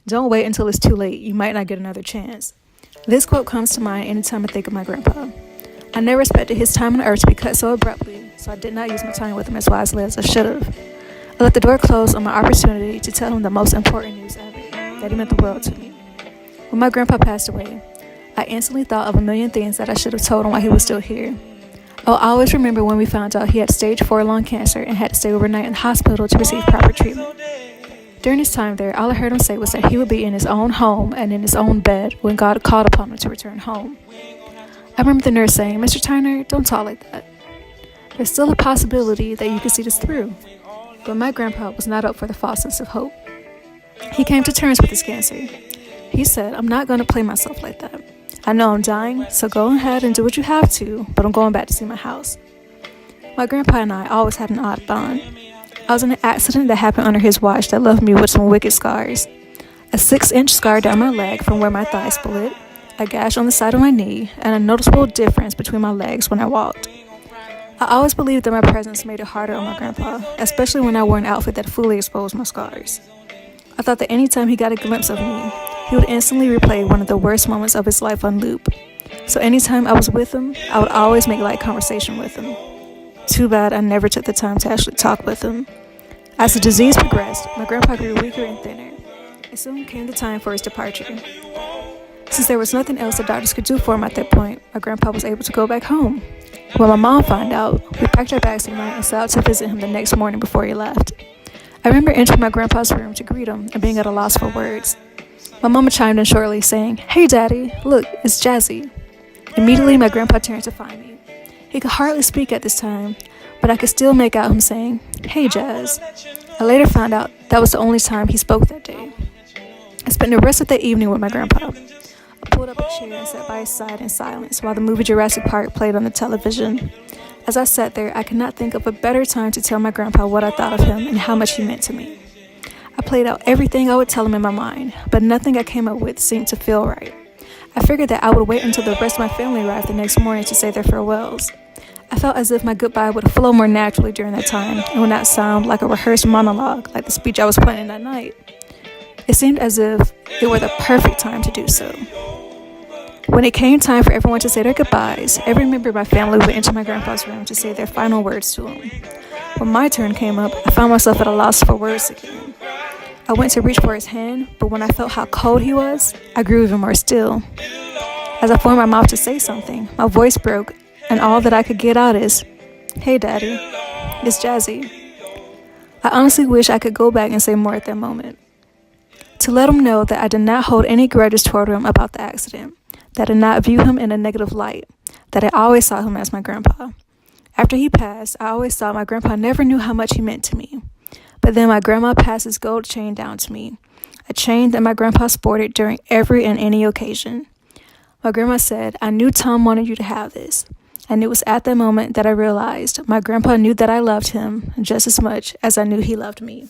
Don't wait until it's too late. You might not get another chance. This quote comes to mind anytime I think of my grandpa. I never expected his time on earth to be cut so abruptly, so I did not use my time with him as wisely as I should have. I let the door close on my opportunity to tell him the most important news ever, that he meant the world to me. When my grandpa passed away, I instantly thought of a million things that I should have told him while he was still here. I'll always remember when we found out he had stage 4 lung cancer and had to stay overnight in the hospital to receive proper treatment. During his time there, all I heard him say was that he would be in his own home and in his own bed when God called upon him to return home. I remember the nurse saying, "Mr. Turner, don't talk like that. There's still a possibility that you can see this through." But my grandpa was not up for the false sense of hope. He came to terms with his cancer. He said, "I'm not going to play myself like that. I know I'm dying, so go ahead and do what you have to, but I'm going back to see my house." My grandpa and I always had an odd bond. I was in an accident that happened under his watch that left me with some wicked scars. A 6-inch scar down my leg from where my thigh split, a gash on the side of my knee, and a noticeable difference between my legs when I walked. I always believed that my presence made it harder on my grandpa, especially when I wore an outfit that fully exposed my scars. I thought that anytime he got a glimpse of me, he would instantly replay one of the worst moments of his life on loop. So anytime I was with him, I would always make light conversation with him. Too bad I never took the time to actually talk with him. As the disease progressed, my grandpa grew weaker and thinner. It soon came the time for his departure. Since there was nothing else the doctors could do for him at that point, my grandpa was able to go back home. When my mom found out, we packed our bags that night and set out to visit him the next morning before he left. I remember entering my grandpa's room to greet him and being at a loss for words. My mama chimed in shortly, saying, "Hey, Daddy, look, it's Jazzy." Immediately, my grandpa turned to find me. He could hardly speak at this time, but I could still make out him saying, "Hey, Jazz." I later found out that was the only time he spoke that day. I spent the rest of the evening with my grandpa. I pulled up a chair and sat by his side in silence while the movie Jurassic Park played on the television. As I sat there, I could not think of a better time to tell my grandpa what I thought of him and how much he meant to me. I played out everything I would tell him in my mind, but nothing I came up with seemed to feel right. I figured that I would wait until the rest of my family arrived the next morning to say their farewells. I felt as if my goodbye would flow more naturally during that time and would not sound like a rehearsed monologue like the speech I was planning that night. It seemed as if it were the perfect time to do so. When it came time for everyone to say their goodbyes, every member of my family went into my grandpa's room to say their final words to him. When my turn came up, I found myself at a loss for words again. I went to reach for his hand, but when I felt how cold he was, I grew even more still. As I formed my mouth to say something, my voice broke, and all that I could get out is, "Hey, Daddy, it's Jazzy." I honestly wish I could go back and say more at that moment. To let him know that I did not hold any grudges toward him about the accident, that I did not view him in a negative light, that I always saw him as my grandpa. After he passed, I always thought my grandpa never knew how much he meant to me. But then my grandma passed his gold chain down to me, a chain that my grandpa sported during every and any occasion. My grandma said, "I knew Tom wanted you to have this." And it was at that moment that I realized my grandpa knew that I loved him just as much as I knew he loved me.